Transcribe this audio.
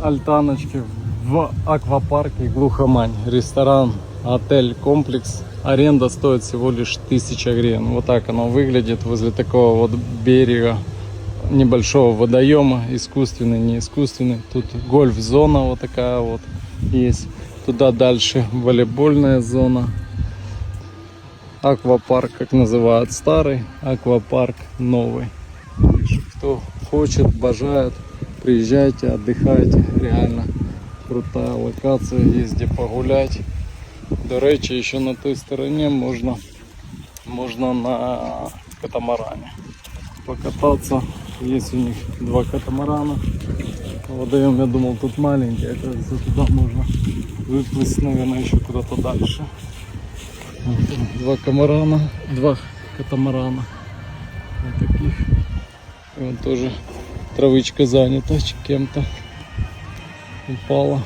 альтаночки в аквапарке Глухомань. Ресторан, отель, комплекс. Аренда стоит всего лишь 1000 гривен. Вот так оно выглядит возле такого вот берега небольшого водоема. Искусственный, не искусственный. Тут гольф-зона вот такая вот есть. Туда дальше волейбольная зона. Аквапарк, как называют, старый, аквапарк новый. Кто хочет, обожает, приезжайте, отдыхайте. Реально крутая локация, есть где погулять. До речі, еще на той стороне можно на катамаране покататься. Есть у них 2 катамарана. Водоем, я думал, тут маленький, оказывается, туда можно выплыть, наверное, еще куда-то дальше. 2 катамарана. Вот таких. И вот тоже травычка занята кем-то. Упала.